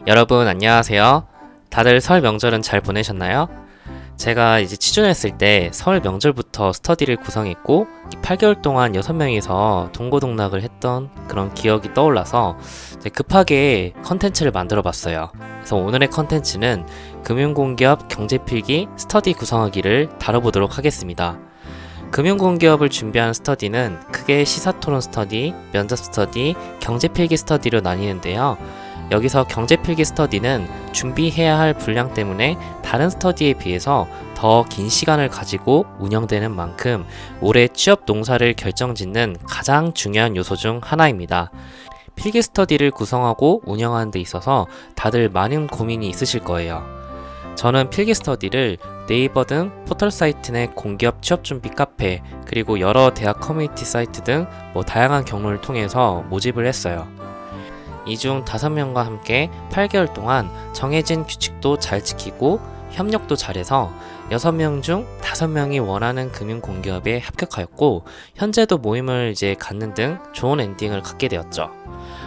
여러분 안녕하세요. 다들 설 명절은 잘 보내셨나요? 제가 이제 취준했을 때 설 명절부터 스터디를 구성했고 8개월 동안 6명이서 동고동락을 했던 그런 기억이 떠올라서 이제 급하게 컨텐츠를 만들어 봤어요. 그래서 오늘의 컨텐츠는 금융공기업 경제필기 스터디 구성하기를 다뤄보도록 하겠습니다. 금융공기업을 준비한 스터디는 크게 시사토론 스터디, 면접 스터디, 경제필기 스터디로 나뉘는데요. 여기서 경제필기 스터디는 준비해야 할 분량 때문에 다른 스터디에 비해서 더 긴 시간을 가지고 운영되는 만큼 올해 취업 농사를 결정짓는 가장 중요한 요소 중 하나입니다. 필기 스터디를 구성하고 운영하는 데 있어서 다들 많은 고민이 있으실 거예요. 저는 필기 스터디를 네이버 등 포털 사이트 내 공기업 취업 준비 카페, 그리고 여러 대학 커뮤니티 사이트 등 다양한 경로를 통해서 모집을 했어요. 이 중 5명과 함께 8개월 동안 정해진 규칙도 잘 지키고 협력도 잘해서 6명 중 5명이 원하는 금융공기업에 합격하였고, 현재도 모임을 갖는 등 좋은 엔딩을 갖게 되었죠.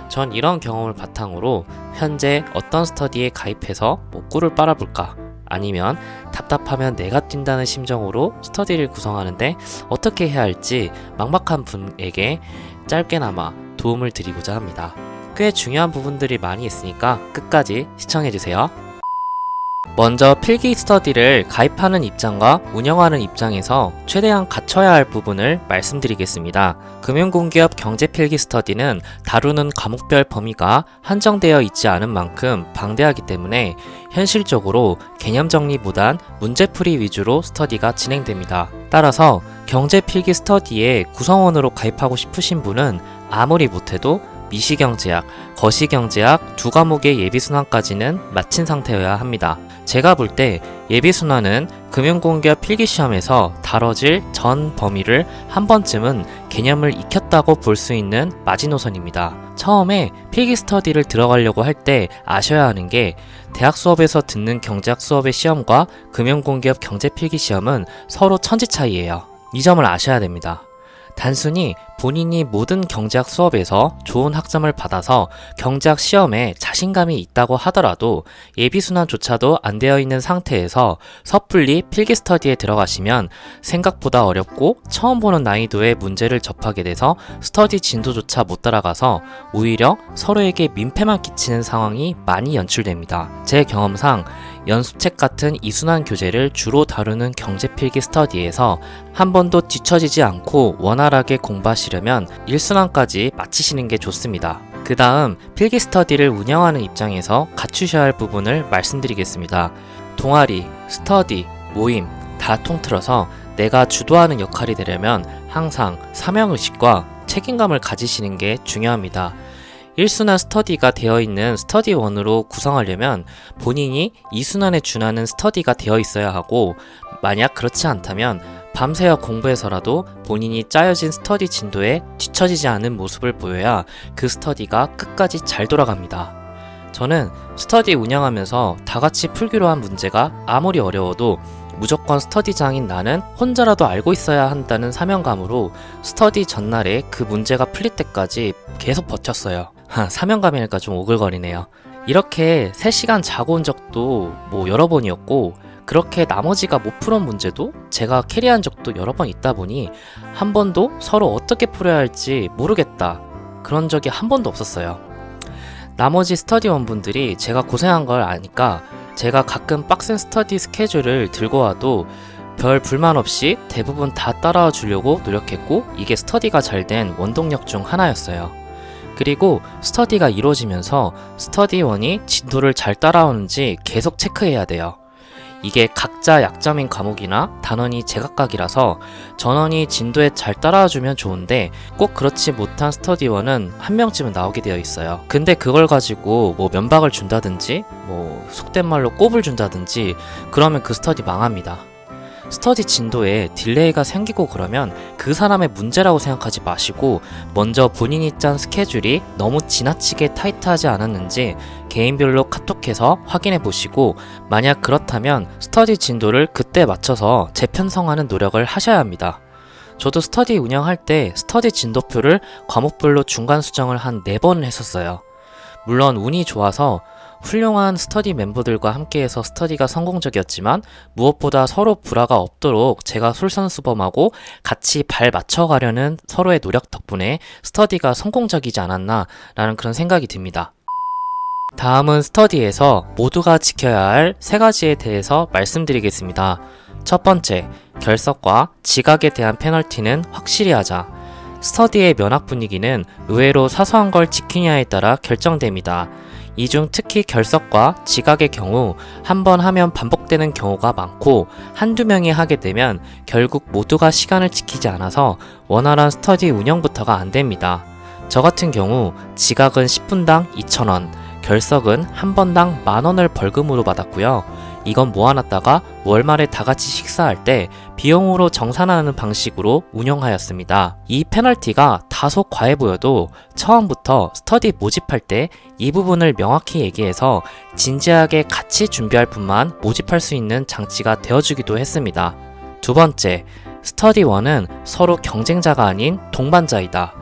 전 이런 경험을 바탕으로 현재 어떤 스터디에 가입해서 꿀을 빨아볼까, 아니면 답답하면 내가 뛴다는 심정으로 스터디를 구성하는데 어떻게 해야 할지 막막한 분에게 짧게나마 도움을 드리고자 합니다. 꽤 중요한 부분들이 많이 있으니까 끝까지 시청해주세요. 먼저 필기 스터디를 가입하는 입장과 운영하는 입장에서 최대한 갖춰야 할 부분을 말씀드리겠습니다. 금융공기업 경제필기 스터디는 다루는 과목별 범위가 한정되어 있지 않은 만큼 방대하기 때문에 현실적으로 개념 정리보단 문제풀이 위주로 스터디가 진행됩니다. 따라서 경제필기 스터디에 구성원으로 가입하고 싶으신 분은 아무리 못해도 미시경제학, 거시경제학 2과목의 예비순환까지는 마친 상태여야 합니다. 제가 볼 때 예비순환은 금융공기업 필기시험에서 다뤄질 전 범위를 한 번쯤은 개념을 익혔다고 볼 수 있는 마지노선입니다. 처음에 필기 스터디를 들어가려고 할 때 아셔야 하는 게, 대학 수업에서 듣는 경제학 수업의 시험과 금융공기업 경제필기시험은 서로 천지 차이예요. 이 점을 아셔야 됩니다. 단순히 본인이 모든 경제학 수업에서 좋은 학점을 받아서 경제학 시험에 자신감이 있다고 하더라도 예비순환조차도 안 되어 있는 상태에서 섣불리 필기 스터디에 들어가시면 생각보다 어렵고 처음 보는 난이도의 문제를 접하게 돼서 스터디 진도조차 못 따라가서 오히려 서로에게 민폐만 끼치는 상황이 많이 연출됩니다. 제 경험상 연습책 같은 이순환 교재를 주로 다루는 경제필기 스터디에서 한 번도 뒤처지지 않고 원활하게 공부하시려면 1순환까지 마치시는 게 좋습니다. 그 다음 필기 스터디를 운영하는 입장에서 갖추셔야 할 부분을 말씀드리겠습니다. 동아리, 스터디, 모임 다 통틀어서 내가 주도하는 역할이 되려면 항상 사명의식과 책임감을 가지시는 게 중요합니다. 1순환 스터디가 되어 있는 스터디1으로 구성하려면 본인이 2순환에 준하는 스터디가 되어 있어야 하고, 만약 그렇지 않다면 밤새워 공부해서라도 본인이 짜여진 스터디 진도에 뒤처지지 않은 모습을 보여야 그 스터디가 끝까지 잘 돌아갑니다. 저는 스터디 운영하면서 다같이 풀기로 한 문제가 아무리 어려워도 무조건 스터디장인 나는 혼자라도 알고 있어야 한다는 사명감으로 스터디 전날에 그 문제가 풀릴 때까지 계속 버텼어요. 사명감이니까 좀 오글거리네요. 이렇게 3시간 자고 온 적도 여러 번이었고, 그렇게 나머지가 못 풀은 문제도 제가 캐리한 적도 여러 번 있다 보니 한 번도 서로 어떻게 풀어야 할지 모르겠다, 그런 적이 한 번도 없었어요. 나머지 스터디원 분들이 제가 고생한 걸 아니까 제가 가끔 빡센 스터디 스케줄을 들고 와도 별 불만 없이 대부분 다 따라와 주려고 노력했고, 이게 스터디가 잘 된 원동력 중 하나였어요. 그리고 스터디가 이루어지면서 스터디원이 진도를 잘 따라오는지 계속 체크해야 돼요. 이게 각자 약점인 과목이나 단원이 제각각이라서 전원이 진도에 잘 따라와주면 좋은데 꼭 그렇지 못한 스터디원은 한 명쯤은 나오게 되어 있어요. 근데 그걸 가지고 면박을 준다든지 속된 말로 꼽을 준다든지 그러면 그 스터디 망합니다. 스터디 진도에 딜레이가 생기고 그러면 그 사람의 문제라고 생각하지 마시고 먼저 본인이 짠 스케줄이 너무 지나치게 타이트하지 않았는지 개인별로 카톡해서 확인해 보시고, 만약 그렇다면 스터디 진도를 그때 맞춰서 재편성하는 노력을 하셔야 합니다. 저도 스터디 운영할 때 스터디 진도표를 과목별로 중간 수정을 한 4번 했었어요. 물론 운이 좋아서 훌륭한 스터디 멤버들과 함께해서 스터디가 성공적이었지만 무엇보다 서로 불화가 없도록 제가 솔선수범하고 같이 발 맞춰가려는 서로의 노력 덕분에 스터디가 성공적이지 않았나 라는 그런 생각이 듭니다. 다음은 스터디에서 모두가 지켜야 할 3가지에 대해서 말씀드리겠습니다. 첫 번째, 결석과 지각에 대한 페널티는 확실히 하자. 스터디의 면학 분위기는 의외로 사소한 걸 지키냐에 따라 결정됩니다. 이 중 특히 결석과 지각의 경우 한 번 하면 반복되는 경우가 많고 한두 명이 하게 되면 결국 모두가 시간을 지키지 않아서 원활한 스터디 운영부터가 안 됩니다. 저 같은 경우 지각은 10분당 2,000원, 결석은 한 번당 10,000원을 벌금으로 받았고요. 이건 모아놨다가 월말에 다 같이 식사할 때 비용으로 정산하는 방식으로 운영하였습니다. 이 페널티가 다소 과해 보여도 처음부터 스터디 모집할 때 이 부분을 명확히 얘기해서 진지하게 같이 준비할 분만 모집할 수 있는 장치가 되어주기도 했습니다. 두 번째, 스터디1은 서로 경쟁자가 아닌 동반자이다.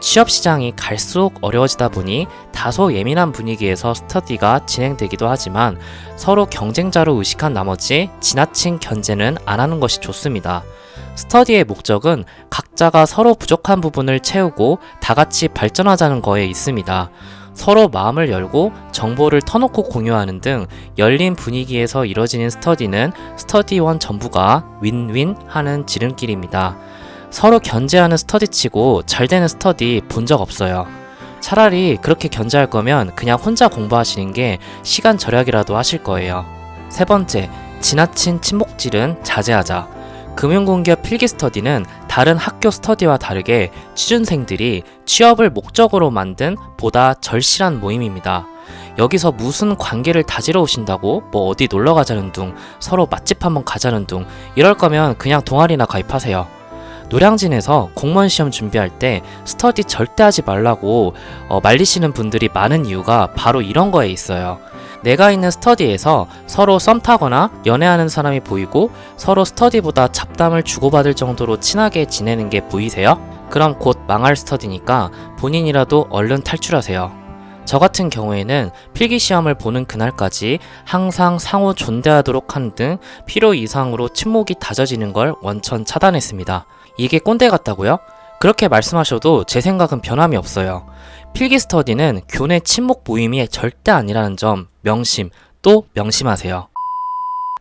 취업시장이 갈수록 어려워지다 보니 다소 예민한 분위기에서 스터디가 진행되기도 하지만 서로 경쟁자로 의식한 나머지 지나친 견제는 안 하는 것이 좋습니다. 스터디의 목적은 각자가 서로 부족한 부분을 채우고 다 같이 발전하자는 거에 있습니다. 서로 마음을 열고 정보를 터놓고 공유하는 등 열린 분위기에서 이뤄지는 스터디는 스터디1 전부가 윈윈 하는 지름길입니다. 서로 견제하는 스터디치고 잘 되는 스터디 본 적 없어요. 차라리 그렇게 견제할 거면 그냥 혼자 공부하시는 게 시간 절약이라도 하실 거예요. 세 번째, 지나친 친목질은 자제하자. 금융공기업 필기 스터디는 다른 학교 스터디와 다르게 취준생들이 취업을 목적으로 만든 보다 절실한 모임입니다. 여기서 무슨 관계를 다지러 오신다고 뭐 어디 놀러 가자는 둥, 서로 맛집 한번 가자는 둥, 이럴 거면 그냥 동아리나 가입하세요. 노량진에서 공무원 시험 준비할 때 스터디 절대 하지 말라고 말리시는 분들이 많은 이유가 바로 이런 거에 있어요. 내가 있는 스터디에서 서로 썸 타거나 연애하는 사람이 보이고 서로 스터디보다 잡담을 주고받을 정도로 친하게 지내는 게 보이세요? 그럼 곧 망할 스터디니까 본인이라도 얼른 탈출하세요. 저 같은 경우에는 필기시험을 보는 그날까지 항상 상호 존대하도록 하는 등 필요 이상으로 친목이 다져지는 걸 원천 차단했습니다. 이게 꼰대 같다고요? 그렇게 말씀하셔도 제 생각은 변함이 없어요. 필기 스터디는 교내 친목 모임이 절대 아니라는 점 또 명심하세요.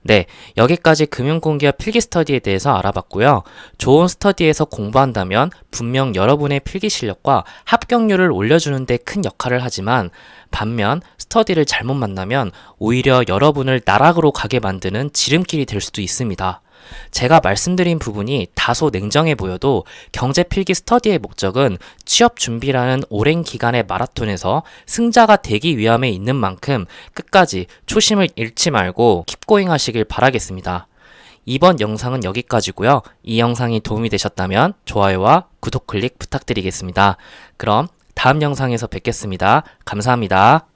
네, 여기까지 금융공기업 필기 스터디에 대해서 알아봤고요. 좋은 스터디에서 공부한다면 분명 여러분의 필기 실력과 합격률을 올려주는 데 큰 역할을 하지만 반면 스터디를 잘못 만나면 오히려 여러분을 나락으로 가게 만드는 지름길이 될 수도 있습니다. 제가 말씀드린 부분이 다소 냉정해 보여도 경제 필기 스터디의 목적은 취업 준비라는 오랜 기간의 마라톤에서 승자가 되기 위함에 있는 만큼 끝까지 초심을 잃지 말고 킵고잉 하시길 바라겠습니다. 이번 영상은 여기까지고요. 이 영상이 도움이 되셨다면 좋아요와 구독 클릭 부탁드리겠습니다. 그럼 다음 영상에서 뵙겠습니다. 감사합니다.